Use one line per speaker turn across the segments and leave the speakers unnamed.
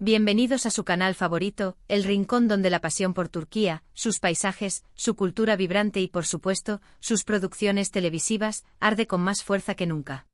Bienvenidos a su canal favorito, el rincón donde la pasión por Turquía, sus paisajes, su cultura vibrante y por supuesto, sus producciones televisivas, arde con más fuerza que nunca.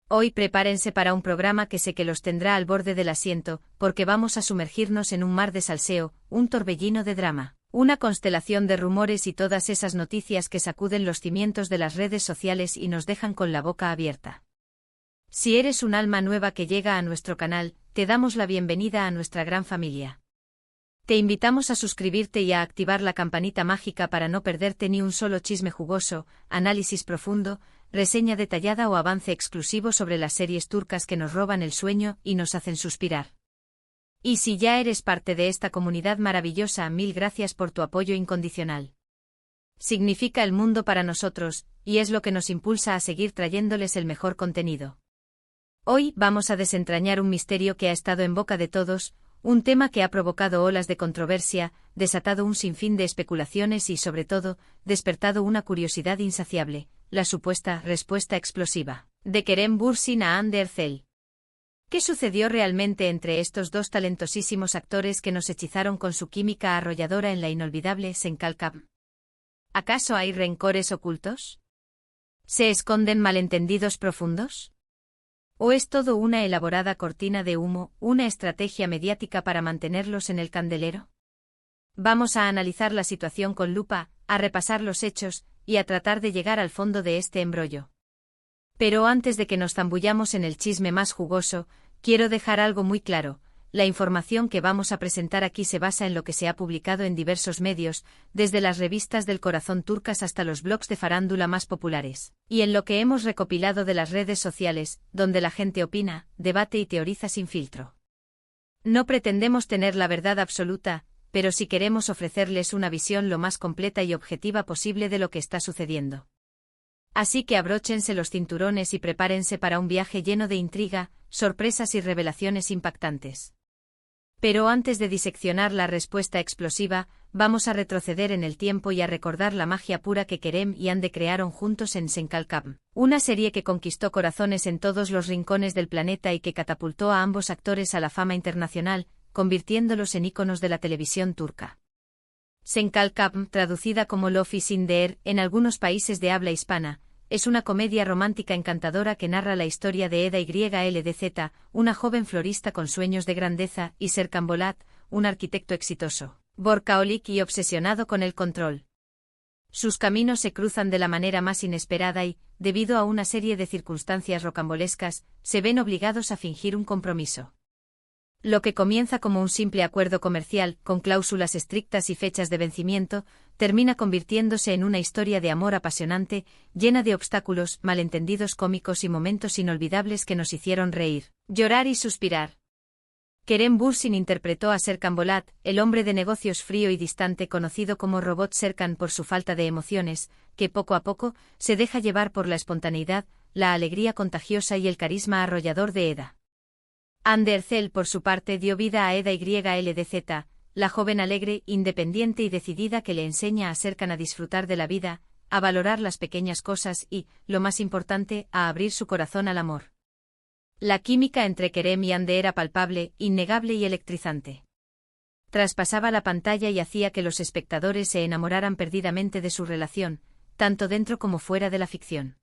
Hoy prepárense para un programa que sé que los tendrá al borde del asiento, porque vamos a sumergirnos en un mar de salseo, un torbellino de drama, una constelación de rumores y todas esas noticias que sacuden los cimientos de las redes sociales y nos dejan con la boca abierta. Si eres un alma nueva que llega a nuestro canal, te damos la bienvenida a nuestra gran familia. Te invitamos a suscribirte y a activar la campanita mágica para no perderte ni un solo chisme jugoso, análisis profundo, reseña detallada o avance exclusivo sobre las series turcas que nos roban el sueño y nos hacen suspirar. Y si ya eres parte de esta comunidad maravillosa, mil gracias por tu apoyo incondicional. Significa el mundo para nosotros, y es lo que nos impulsa a seguir trayéndoles el mejor contenido. Hoy vamos a desentrañar un misterio que ha estado en boca de todos, un tema que ha provocado olas de controversia, desatado un sinfín de especulaciones y, sobre todo, despertado una curiosidad insaciable, la supuesta respuesta explosiva de Kerem Bürsin a Hande Erçel. ¿Qué sucedió realmente entre estos dos talentosísimos actores que nos hechizaron con su química arrolladora en la inolvidable Senkalkam? ¿Acaso hay rencores ocultos? ¿Se esconden malentendidos profundos? ¿O es todo una elaborada cortina de humo, una estrategia mediática para mantenerlos en el candelero? Vamos a analizar la situación con lupa, a repasar los hechos, y a tratar de llegar al fondo de este embrollo. Pero antes de que nos zambullamos en el chisme más jugoso, quiero dejar algo muy claro. La información que vamos a presentar aquí se basa en lo que se ha publicado en diversos medios, desde las revistas del corazón turcas hasta los blogs de farándula más populares, y en lo que hemos recopilado de las redes sociales, donde la gente opina, debate y teoriza sin filtro. No pretendemos tener la verdad absoluta, pero sí queremos ofrecerles una visión lo más completa y objetiva posible de lo que está sucediendo. Así que abróchense los cinturones y prepárense para un viaje lleno de intriga, sorpresas y revelaciones impactantes. Pero antes de diseccionar la respuesta explosiva, vamos a retroceder en el tiempo y a recordar la magia pura que Kerem y Hande crearon juntos en Senkalkam, una serie que conquistó corazones en todos los rincones del planeta y que catapultó a ambos actores a la fama internacional, convirtiéndolos en íconos de la televisión turca. Senkalkam, traducida como Love is in the Air en algunos países de habla hispana, es una comedia romántica encantadora que narra la historia de Eda YLDZ, una joven florista con sueños de grandeza, y Serkan Bolat, un arquitecto exitoso, workaholic y obsesionado con el control. Sus caminos se cruzan de la manera más inesperada y, debido a una serie de circunstancias rocambolescas, se ven obligados a fingir un compromiso. Lo que comienza como un simple acuerdo comercial, con cláusulas estrictas y fechas de vencimiento, termina convirtiéndose en una historia de amor apasionante, llena de obstáculos, malentendidos cómicos y momentos inolvidables que nos hicieron reír, llorar y suspirar. Kerem Bürsin interpretó a Serkan Bolat, el hombre de negocios frío y distante conocido como Robot Serkan por su falta de emociones, que poco a poco se deja llevar por la espontaneidad, la alegría contagiosa y el carisma arrollador de Eda. Hande Erçel, por su parte, dio vida a Eda YLDZ, la joven alegre, independiente y decidida que le enseña a Serkan a disfrutar de la vida, a valorar las pequeñas cosas y, lo más importante, a abrir su corazón al amor. La química entre Kerem y Hande era palpable, innegable y electrizante. Traspasaba la pantalla y hacía que los espectadores se enamoraran perdidamente de su relación, tanto dentro como fuera de la ficción.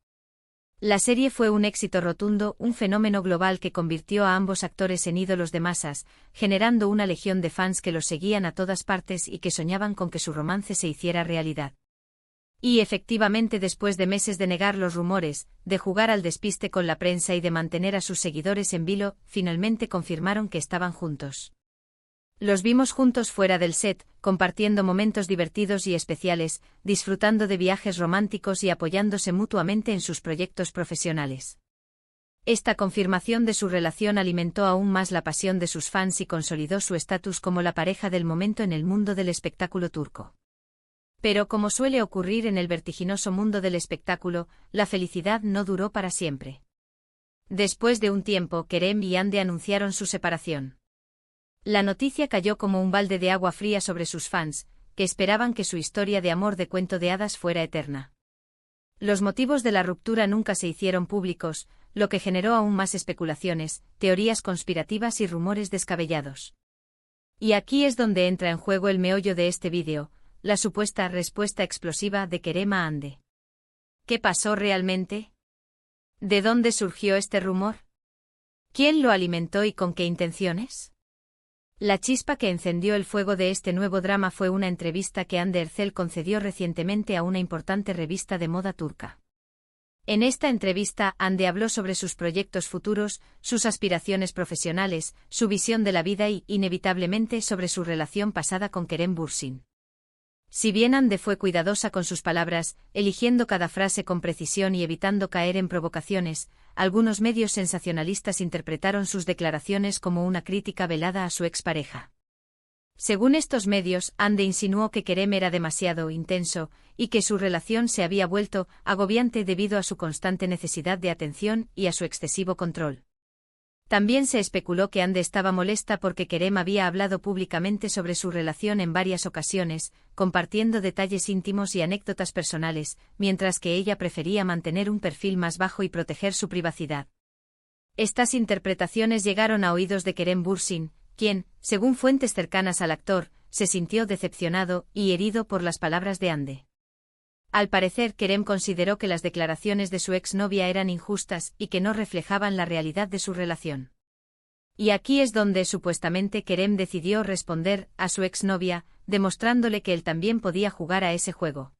La serie fue un éxito rotundo, un fenómeno global que convirtió a ambos actores en ídolos de masas, generando una legión de fans que los seguían a todas partes y que soñaban con que su romance se hiciera realidad. Y efectivamente, después de meses de negar los rumores, de jugar al despiste con la prensa y de mantener a sus seguidores en vilo, finalmente confirmaron que estaban juntos. Los vimos juntos fuera del set, compartiendo momentos divertidos y especiales, disfrutando de viajes románticos y apoyándose mutuamente en sus proyectos profesionales. Esta confirmación de su relación alimentó aún más la pasión de sus fans y consolidó su estatus como la pareja del momento en el mundo del espectáculo turco. Pero como suele ocurrir en el vertiginoso mundo del espectáculo, la felicidad no duró para siempre. Después de un tiempo, Kerem y Hande anunciaron su separación. La noticia cayó como un balde de agua fría sobre sus fans, que esperaban que su historia de amor de cuento de hadas fuera eterna. Los motivos de la ruptura nunca se hicieron públicos, lo que generó aún más especulaciones, teorías conspirativas y rumores descabellados. Y aquí es donde entra en juego el meollo de este vídeo, la supuesta respuesta explosiva de Kerem a Hande. ¿Qué pasó realmente? ¿De dónde surgió este rumor? ¿Quién lo alimentó y con qué intenciones? La chispa que encendió el fuego de este nuevo drama fue una entrevista que Hande Erçel concedió recientemente a una importante revista de moda turca. En esta entrevista, Hande habló sobre sus proyectos futuros, sus aspiraciones profesionales, su visión de la vida y, inevitablemente, sobre su relación pasada con Kerem Bürsin. Si bien Hande fue cuidadosa con sus palabras, eligiendo cada frase con precisión y evitando caer en provocaciones, algunos medios sensacionalistas interpretaron sus declaraciones como una crítica velada a su expareja. Según estos medios, Hande insinuó que Kerem era demasiado intenso y que su relación se había vuelto agobiante debido a su constante necesidad de atención y a su excesivo control. También se especuló que Hande estaba molesta porque Kerem había hablado públicamente sobre su relación en varias ocasiones, compartiendo detalles íntimos y anécdotas personales, mientras que ella prefería mantener un perfil más bajo y proteger su privacidad. Estas interpretaciones llegaron a oídos de Kerem Bürsin, quien, según fuentes cercanas al actor, se sintió decepcionado y herido por las palabras de Hande. Al parecer, Kerem consideró que las declaraciones de su exnovia eran injustas y que no reflejaban la realidad de su relación. Y aquí es donde supuestamente Kerem decidió responder a su exnovia, demostrándole que él también podía jugar a ese juego.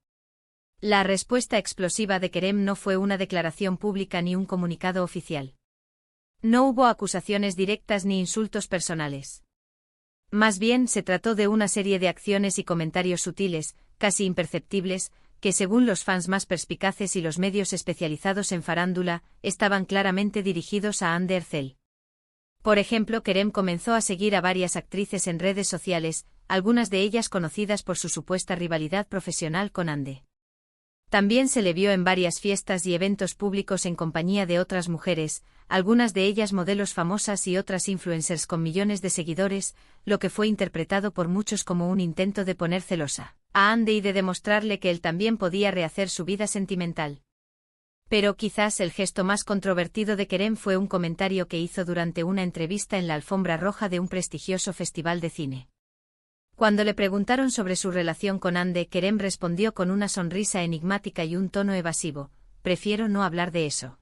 La respuesta explosiva de Kerem no fue una declaración pública ni un comunicado oficial. No hubo acusaciones directas ni insultos personales. Más bien se trató de una serie de acciones y comentarios sutiles, casi imperceptibles, que según los fans más perspicaces y los medios especializados en farándula, estaban claramente dirigidos a Hande Erçel. Por ejemplo, Kerem comenzó a seguir a varias actrices en redes sociales, algunas de ellas conocidas por su supuesta rivalidad profesional con Hande. También se le vio en varias fiestas y eventos públicos en compañía de otras mujeres, algunas de ellas modelos famosas y otras influencers con millones de seguidores, lo que fue interpretado por muchos como un intento de poner celosa a Hande y de demostrarle que él también podía rehacer su vida sentimental. Pero quizás el gesto más controvertido de Kerem fue un comentario que hizo durante una entrevista en la alfombra roja de un prestigioso festival de cine. Cuando le preguntaron sobre su relación con Hande, Kerem respondió con una sonrisa enigmática y un tono evasivo: prefiero no hablar de eso.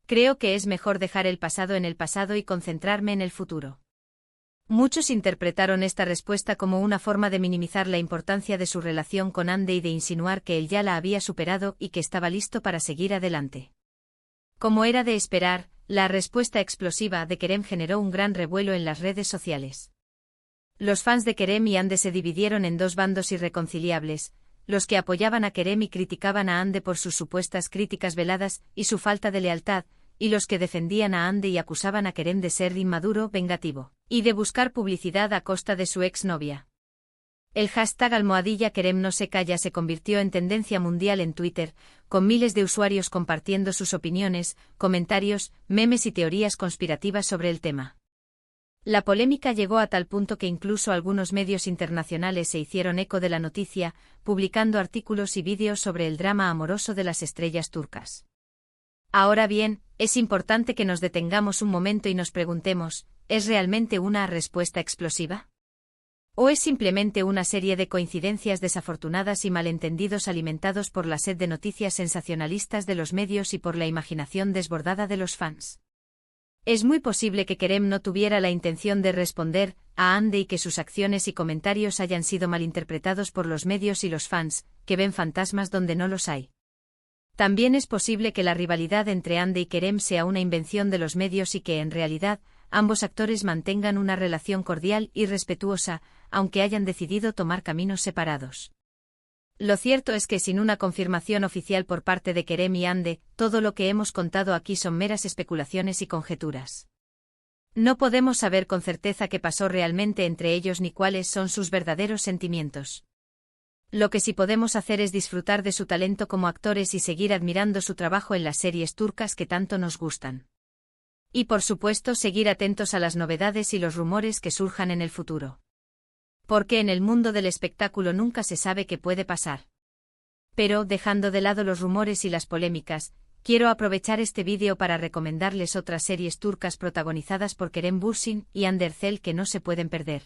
Creo que es mejor dejar el pasado en el pasado y concentrarme en el futuro. Muchos interpretaron esta respuesta como una forma de minimizar la importancia de su relación con Hande y de insinuar que él ya la había superado y que estaba listo para seguir adelante. Como era de esperar, la respuesta explosiva de Kerem generó un gran revuelo en las redes sociales. Los fans de Kerem y Hande se dividieron en dos bandos irreconciliables, los que apoyaban a Kerem y criticaban a Hande por sus supuestas críticas veladas y su falta de lealtad, y los que defendían a Hande y acusaban a Kerem de ser inmaduro, vengativo, y de buscar publicidad a costa de su exnovia. El hashtag #Kerem no se calla se convirtió en tendencia mundial en Twitter, con miles de usuarios compartiendo sus opiniones, comentarios, memes y teorías conspirativas sobre el tema. La polémica llegó a tal punto que incluso algunos medios internacionales se hicieron eco de la noticia, publicando artículos y vídeos sobre el drama amoroso de las estrellas turcas. Ahora bien, es importante que nos detengamos un momento y nos preguntemos, ¿es realmente una respuesta explosiva? ¿O es simplemente una serie de coincidencias desafortunadas y malentendidos alimentados por la sed de noticias sensacionalistas de los medios y por la imaginación desbordada de los fans? Es muy posible que Kerem no tuviera la intención de responder a Hande y que sus acciones y comentarios hayan sido malinterpretados por los medios y los fans, que ven fantasmas donde no los hay. También es posible que la rivalidad entre Hande y Kerem sea una invención de los medios y que, en realidad, ambos actores mantengan una relación cordial y respetuosa, aunque hayan decidido tomar caminos separados. Lo cierto es que sin una confirmación oficial por parte de Kerem y Hande, todo lo que hemos contado aquí son meras especulaciones y conjeturas. No podemos saber con certeza qué pasó realmente entre ellos ni cuáles son sus verdaderos sentimientos. Lo que sí podemos hacer es disfrutar de su talento como actores y seguir admirando su trabajo en las series turcas que tanto nos gustan. Y por supuesto seguir atentos a las novedades y los rumores que surjan en el futuro. Porque en el mundo del espectáculo nunca se sabe qué puede pasar. Pero, dejando de lado los rumores y las polémicas, quiero aprovechar este vídeo para recomendarles otras series turcas protagonizadas por Kerem Bürsin y Hande Erçel que no se pueden perder.